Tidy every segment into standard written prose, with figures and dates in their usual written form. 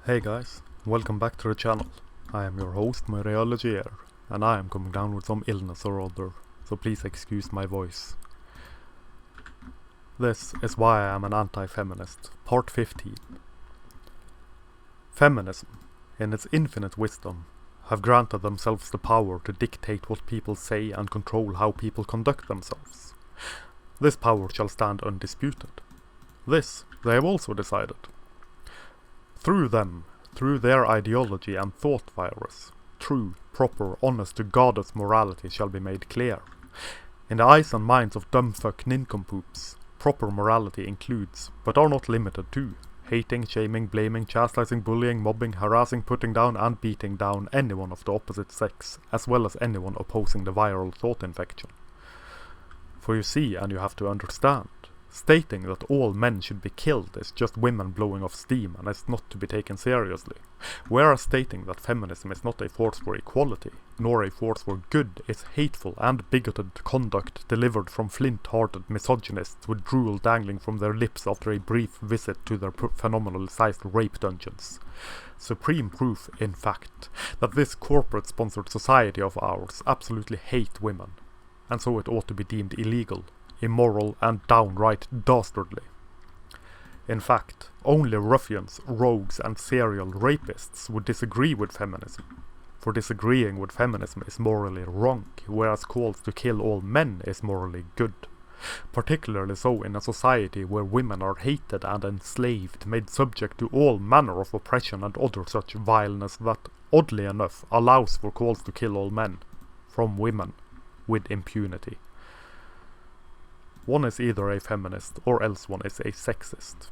Hey guys, welcome back to the channel. I am your host, Mariology, and I am coming down with some illness or other, so please excuse my voice. This is why I am an anti-feminist, part 15. Feminism, in its infinite wisdom, have granted themselves the power to dictate what people say and control how people conduct themselves. This power shall stand undisputed. This they have also decided. Through them, through their ideology and thought virus, true, proper, honest-to-goddess morality shall be made clear. In the eyes and minds of dumbfuck nincompoops, proper morality includes, but are not limited to, hating, shaming, blaming, chastising, bullying, mobbing, harassing, putting down and beating down anyone of the opposite sex, as well as anyone opposing the viral thought infection. For you see, and you have to understand, stating that all men should be killed is just women blowing off steam and is not to be taken seriously, whereas stating that feminism is not a force for equality, nor a force for good, is hateful and bigoted conduct delivered from flint-hearted misogynists with drool dangling from their lips after a brief visit to their phenomenal-sized rape dungeons. Supreme proof, in fact, that this corporate-sponsored society of ours absolutely hate women, and so it ought to be deemed illegal, immoral and downright dastardly. In fact, only ruffians, rogues and serial rapists would disagree with feminism, for disagreeing with feminism is morally wrong, whereas calls to kill all men is morally good. Particularly so in a society where women are hated and enslaved, made subject to all manner of oppression and other such vileness that, oddly enough, allows for calls to kill all men, from women, with impunity. One is either a feminist or else one is a sexist.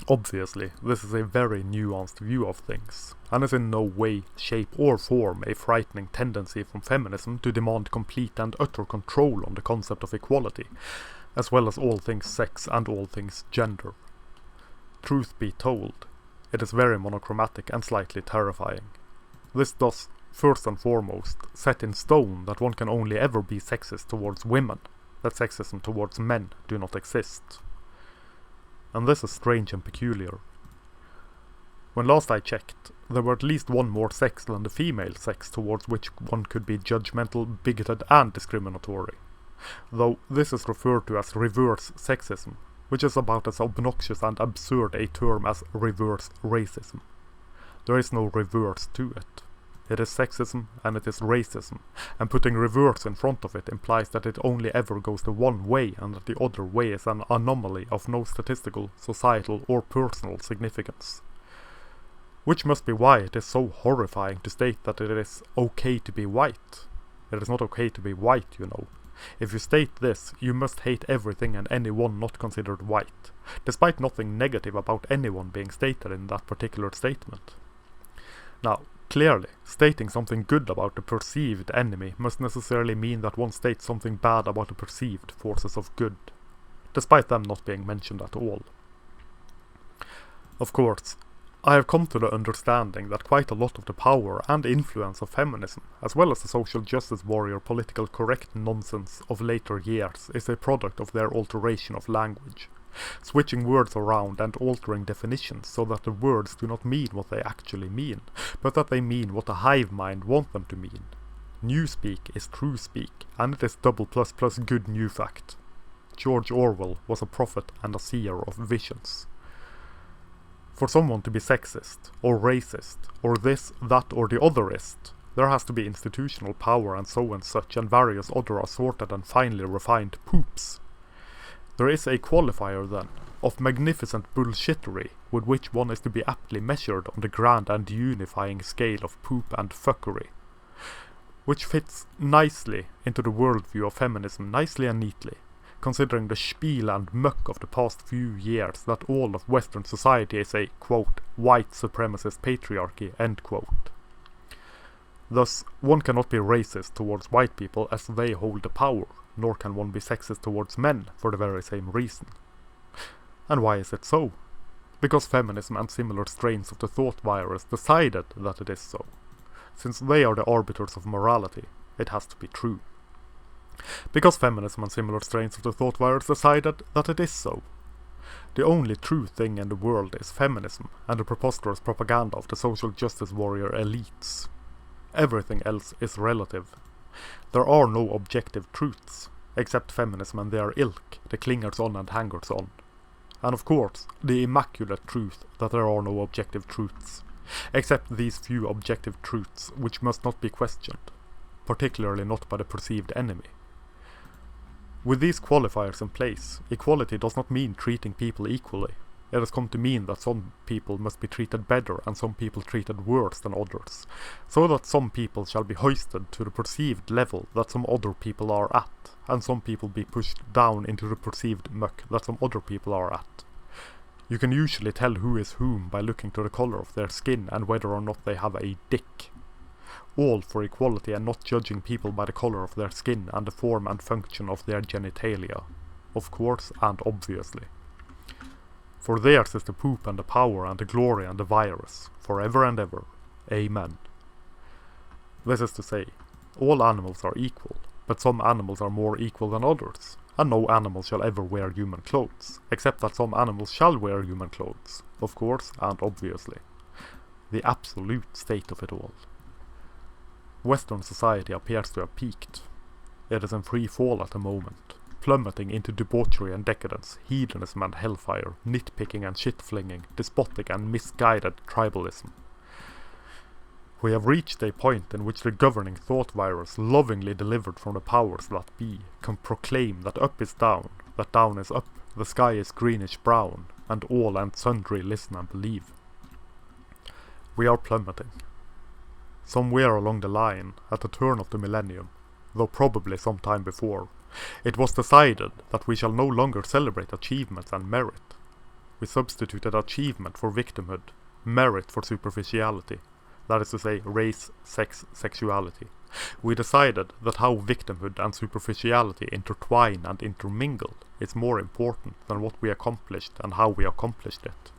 Obviously, this is a very nuanced view of things, and is in no way, shape or form a frightening tendency from feminism to demand complete and utter control on the concept of equality, as well as all things sex and all things gender. Truth be told, it is very monochromatic and slightly terrifying. This does, first and foremost, set in stone that one can only ever be sexist towards women, that sexism towards men do not exist. And this is strange and peculiar. When last I checked, there were at least one more sex than the female sex towards which one could be judgmental, bigoted and discriminatory. Though this is referred to as reverse sexism, which is about as obnoxious and absurd a term as reverse racism. There is no reverse to it. It is sexism and it is racism, and putting reverse in front of it implies that it only ever goes the one way and that the other way is an anomaly of no statistical, societal or personal significance. Which must be why it is so horrifying to state that it is okay to be white. It is not okay to be white, you know. If you state this, you must hate everything and anyone not considered white, despite nothing negative about anyone being stated in that particular statement. Now, clearly, stating something good about the perceived enemy must necessarily mean that one states something bad about the perceived forces of good, despite them not being mentioned at all. Of course, I have come to the understanding that quite a lot of the power and influence of feminism, as well as the social justice warrior political correct nonsense of later years, is a product of their alteration of language. Switching words around and altering definitions so that the words do not mean what they actually mean, but that they mean what the hive mind want them to mean. Newspeak is true speak, and it is double plus plus good new fact. George Orwell was a prophet and a seer of visions. For someone to be sexist, or racist, or this, that or the otherist, there has to be institutional power and so and such and various other assorted and finely refined poops. There is a qualifier then, of magnificent bullshittery with which one is to be aptly measured on the grand and unifying scale of poop and fuckery, which fits nicely into the worldview of feminism nicely and neatly, considering the spiel and muck of the past few years that all of Western society is a, quote, white supremacist patriarchy, end quote. Thus, one cannot be racist towards white people as they hold the power, nor can one be sexist towards men for the very same reason. And why is it so? Because feminism and similar strains of the thought virus decided that it is so. Since they are the arbiters of morality, it has to be true. Because feminism and similar strains of the thought virus decided that it is so. The only true thing in the world is feminism and the preposterous propaganda of the social justice warrior elites. Everything else is relative. There are no objective truths, except feminism and their ilk, the clingers-on and hangers-on. And of course, the immaculate truth that there are no objective truths, except these few objective truths which must not be questioned, particularly not by the perceived enemy. With these qualifiers in place, equality does not mean treating people equally. It has come to mean that some people must be treated better and some people treated worse than others, so that some people shall be hoisted to the perceived level that some other people are at, and some people be pushed down into the perceived muck that some other people are at. You can usually tell who is whom by looking to the colour of their skin and whether or not they have a dick. All for equality and not judging people by the colour of their skin and the form and function of their genitalia, of course and obviously. For theirs is the poop and the power and the glory and the virus, forever and ever. Amen. This is to say, all animals are equal, but some animals are more equal than others, and no animal shall ever wear human clothes, except that some animals shall wear human clothes, of course and obviously. The absolute state of it all. Western society appears to have peaked. It is in free fall at the moment, plummeting into debauchery and decadence, hedonism and hellfire, nitpicking and shit-flinging, despotic and misguided tribalism. We have reached a point in which the governing thought virus, lovingly delivered from the powers that be, can proclaim that up is down, that down is up, the sky is greenish brown, and all and sundry listen and believe. We are plummeting. Somewhere along the line, at the turn of the millennium, though probably some time before, it was decided that we shall no longer celebrate achievements and merit. We substituted achievement for victimhood, merit for superficiality, that is to say, race, sex, sexuality. We decided that how victimhood and superficiality intertwine and intermingle is more important than what we accomplished and how we accomplished it.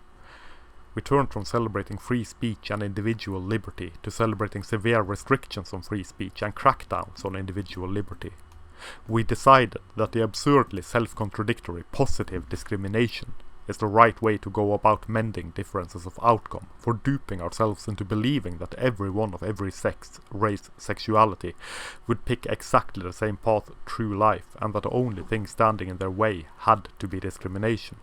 We turned from celebrating free speech and individual liberty to celebrating severe restrictions on free speech and crackdowns on individual liberty. We decided that the absurdly self-contradictory positive discrimination is the right way to go about mending differences of outcome, for duping ourselves into believing that everyone of every sex, race, sexuality would pick exactly the same path through life, and that the only thing standing in their way had to be discrimination.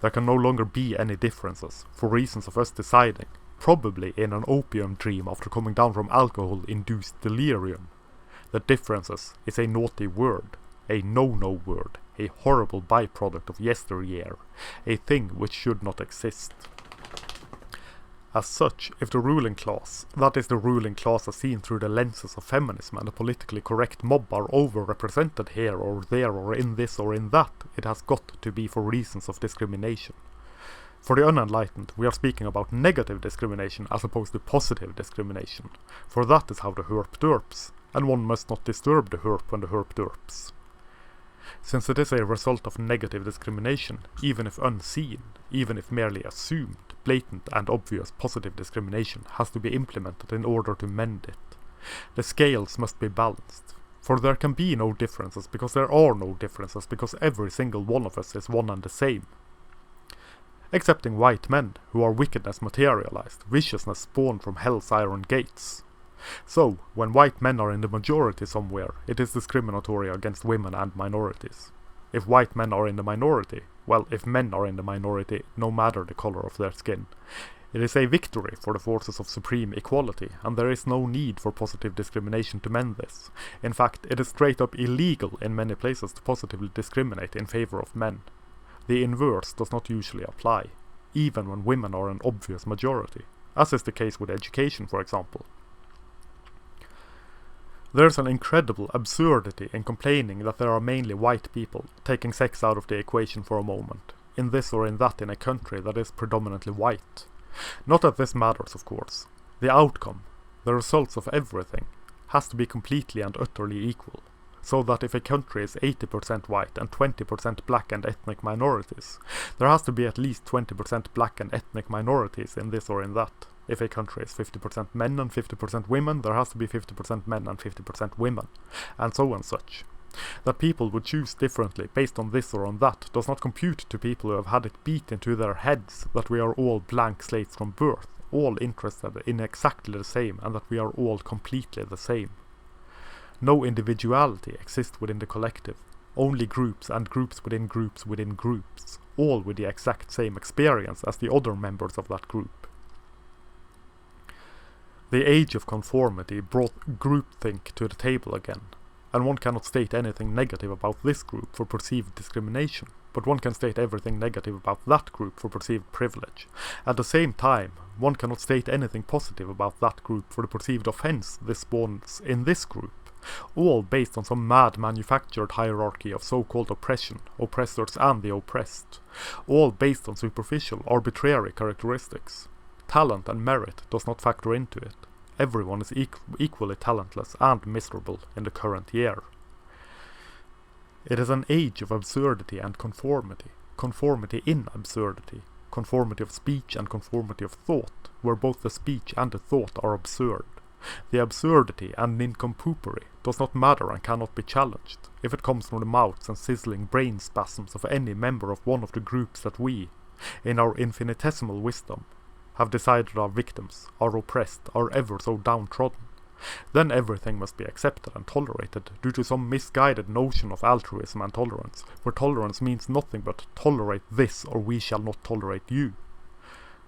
There can no longer be any differences, for reasons of us deciding, probably in an opium dream after coming down from alcohol-induced delirium, that differences is a naughty word, a no-no word, a horrible byproduct of yesteryear, a thing which should not exist. As such, if the ruling class, that is the ruling class as seen through the lenses of feminism and the politically correct mob, are overrepresented here or there or in this or in that, it has got to be for reasons of discrimination. For the unenlightened, we are speaking about negative discrimination as opposed to positive discrimination, for that is how the herp derps, and one must not disturb the herp when the herp derps. Since it is a result of negative discrimination, even if unseen, even if merely assumed, blatant and obvious positive discrimination has to be implemented in order to mend it. The scales must be balanced, for there can be no differences because there are no differences because every single one of us is one and the same. Excepting white men, who are wickedness materialized, viciousness spawned from hell's iron gates. So, when white men are in the majority somewhere, it is discriminatory against women and minorities. If white men are in the minority, well, if men are in the minority, no matter the color of their skin, it is a victory for the forces of supreme equality, and there is no need for positive discrimination to mend this. In fact, it is straight up illegal in many places to positively discriminate in favor of men. The inverse does not usually apply, even when women are an obvious majority, as is the case with education, for example. There's an incredible absurdity in complaining that there are mainly white people, taking sex out of the equation for a moment, in this or in that in a country that is predominantly white. Not that this matters, of course. The outcome, the results of everything, has to be completely and utterly equal, so that if a country is 80% white and 20% black and ethnic minorities, there has to be at least 20% black and ethnic minorities in this or in that. If a country is 50% men and 50% women, there has to be 50% men and 50% women, and so and such. That people would choose differently based on this or on that does not compute to people who have had it beat into their heads that we are all blank slates from birth, all interested in exactly the same, and that we are all completely the same. No individuality exists within the collective, only groups and groups within groups within groups, all with the exact same experience as the other members of that group. The age of conformity brought groupthink to the table again, and one cannot state anything negative about this group for perceived discrimination, but one can state everything negative about that group for perceived privilege. At the same time, one cannot state anything positive about that group for the perceived offense this spawns in this group, all based on some mad manufactured hierarchy of so-called oppression, oppressors and the oppressed, all based on superficial, arbitrary characteristics. Talent and merit does not factor into it. Everyone is equally talentless and miserable in the current year. It is an age of absurdity and conformity, conformity in absurdity, conformity of speech and conformity of thought, where both the speech and the thought are absurd. The absurdity and nincompooperi does not matter and cannot be challenged, if it comes from the mouths and sizzling brain spasms of any member of one of the groups that we, in our infinitesimal wisdom, have decided are victims, are oppressed, are ever so downtrodden. Then everything must be accepted and tolerated due to some misguided notion of altruism and tolerance, where tolerance means nothing but tolerate this or we shall not tolerate you.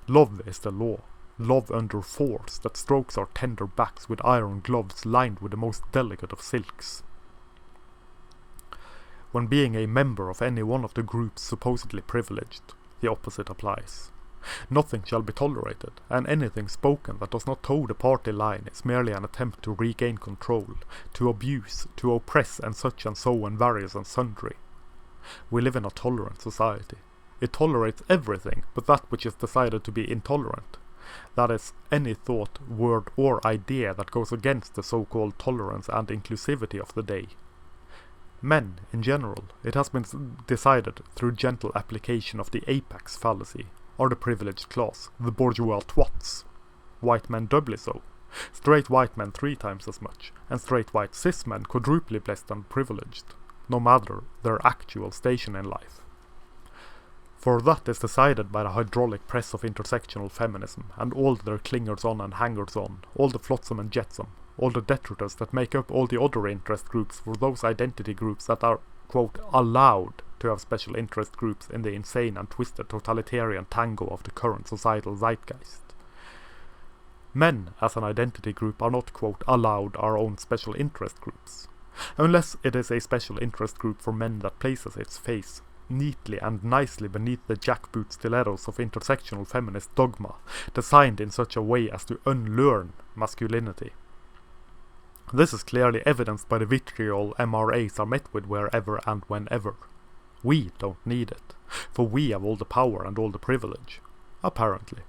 Love is the law, love under force that strokes our tender backs with iron gloves lined with the most delicate of silks. When being a member of any one of the groups supposedly privileged, the opposite applies. Nothing shall be tolerated, and anything spoken that does not toe the party line is merely an attempt to regain control, to abuse, to oppress and so and various and sundry. We live in a tolerant society. It tolerates everything but that which is decided to be intolerant. That is, any thought, word or idea that goes against the so-called tolerance and inclusivity of the day. Men, in general, it has been decided through gentle application of the apex fallacy, are the privileged class, the bourgeois twats. White men doubly so. Straight white men 3 times as much, and straight white cis men quadruply blessed and privileged, no matter their actual station in life. For that is decided by the hydraulic press of intersectional feminism, and all their clingers-on and hangers-on, all the flotsam and jetsam, all the detritus that make up all the other interest groups for those identity groups that are, quote, allowed to have special interest groups in the insane and twisted totalitarian tango of the current societal zeitgeist. Men, as an identity group, are not, quote, allowed our own special interest groups, unless it is a special interest group for men that places its face neatly and nicely beneath the jackboot stilettos of intersectional feminist dogma, designed in such a way as to unlearn masculinity. This is clearly evidenced by the vitriol MRAs are met with wherever and whenever. We don't need it, for we have all the power and all the privilege, apparently.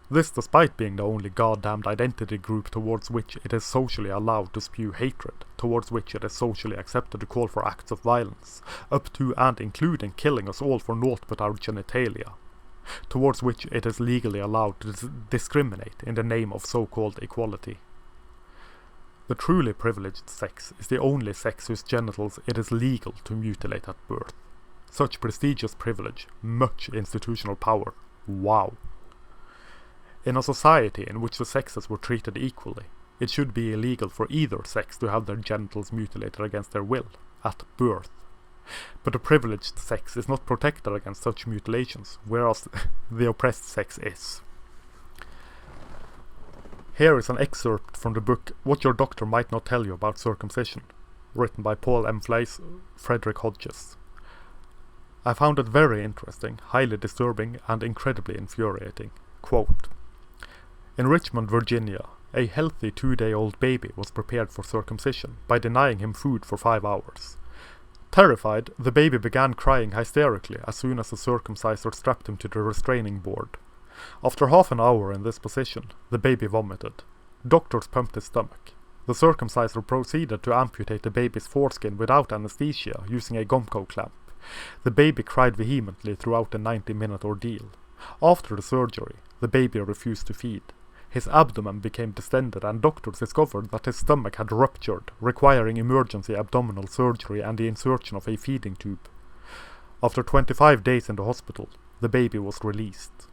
This despite being the only goddamned identity group towards which it is socially allowed to spew hatred, towards which it is socially accepted to call for acts of violence, up to and including killing us all for naught but our genitalia, towards which it is legally allowed to discriminate in the name of so-called equality. The truly privileged sex is the only sex whose genitals it is legal to mutilate at birth. Such prestigious privilege, much institutional power, wow. In a society in which the sexes were treated equally, it should be illegal for either sex to have their genitals mutilated against their will, at birth. But the privileged sex is not protected against such mutilations, whereas the oppressed sex is. Here is an excerpt from the book What Your Doctor Might Not Tell You About Circumcision, written by Paul M. Fleiss, Frederick Hodges. I found it very interesting, highly disturbing, and incredibly infuriating. Quote, in Richmond, Virginia, a healthy 2-day-old baby was prepared for circumcision by denying him food for 5 hours. Terrified, the baby began crying hysterically as soon as the circumciser strapped him to the restraining board. After half an hour in this position, the baby vomited. Doctors pumped his stomach. The circumciser proceeded to amputate the baby's foreskin without anesthesia using a Gomco clamp. The baby cried vehemently throughout the 90-minute ordeal. After the surgery, the baby refused to feed. His abdomen became distended and doctors discovered that his stomach had ruptured, requiring emergency abdominal surgery and the insertion of a feeding tube. After 25 days in the hospital, the baby was released.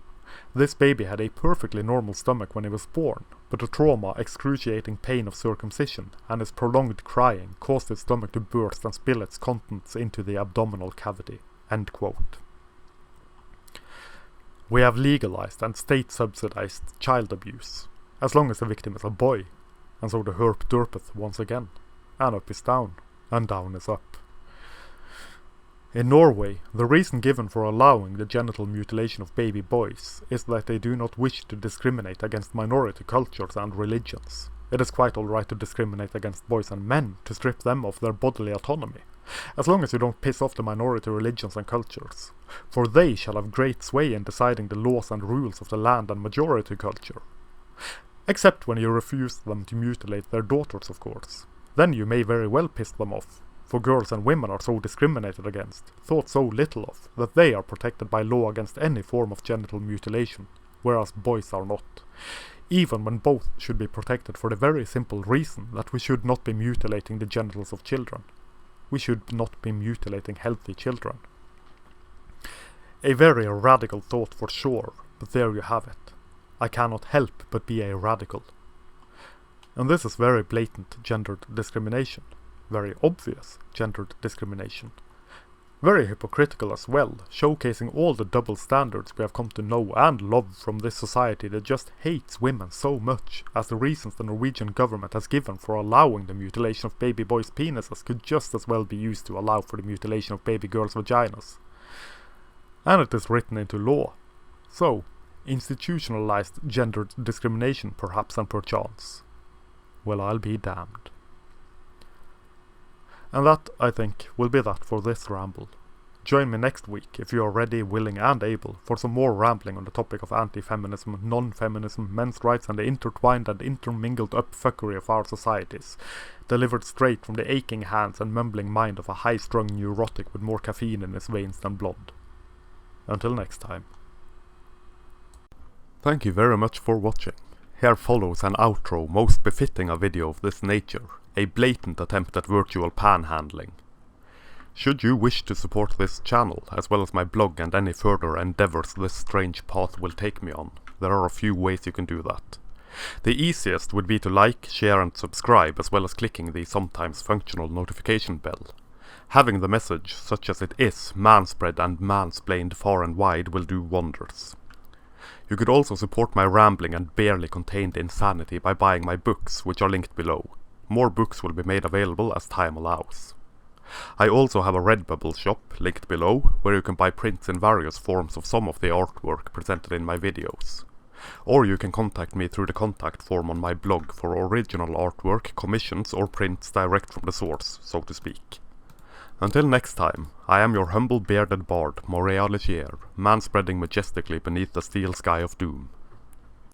This baby had a perfectly normal stomach when he was born, but the trauma, excruciating pain of circumcision, and his prolonged crying caused his stomach to burst and spill its contents into the abdominal cavity." End quote. We have legalized and state-subsidized child abuse, as long as the victim is a boy, and so the herp derpeth once again, and up is down, and down is up. In Norway, the reason given for allowing the genital mutilation of baby boys is that they do not wish to discriminate against minority cultures and religions. It is quite alright to discriminate against boys and men, to strip them of their bodily autonomy, as long as you don't piss off the minority religions and cultures, for they shall have great sway in deciding the laws and rules of the land and majority culture. Except when you refuse them to mutilate their daughters, of course. Then you may very well piss them off, for girls and women are so discriminated against, thought so little of, that they are protected by law against any form of genital mutilation, whereas boys are not. Even when both should be protected for the very simple reason that we should not be mutilating the genitals of children. We should not be mutilating healthy children. A very radical thought for sure, but there you have it. I cannot help but be a radical. And this is very blatant gendered discrimination. Very obvious gendered discrimination. Very hypocritical as well, showcasing all the double standards we have come to know and love from this society that just hates women so much, as the reasons the Norwegian government has given for allowing the mutilation of baby boys' penises could just as well be used to allow for the mutilation of baby girls' vaginas. And it is written into law. So, institutionalized gendered discrimination perhaps and perchance. Well, I'll be damned. And that, I think, will be that for this ramble. Join me next week if you are ready, willing and able for some more rambling on the topic of anti-feminism, non-feminism, men's rights and the intertwined and intermingled up-fuckery of our societies, delivered straight from the aching hands and mumbling mind of a high-strung neurotic with more caffeine in his veins than blood. Until next time. Thank you very much for watching. Here follows an outro most befitting a video of this nature, a blatant attempt at virtual panhandling. Should you wish to support this channel, as well as my blog and any further endeavours this strange path will take me on, there are a few ways you can do that. The easiest would be to like, share and subscribe, as well as clicking the sometimes functional notification bell. Having the message, such as it is, manspread and mansplained far and wide will do wonders. You could also support my rambling and barely contained insanity by buying my books, which are linked below. More books will be made available as time allows. I also have a Redbubble shop, linked below, where you can buy prints in various forms of some of the artwork presented in my videos. Or you can contact me through the contact form on my blog for original artwork, commissions or prints direct from the source, so to speak. Until next time, I am your humble bearded bard, Morea Legier, manspreading majestically beneath the steel sky of doom.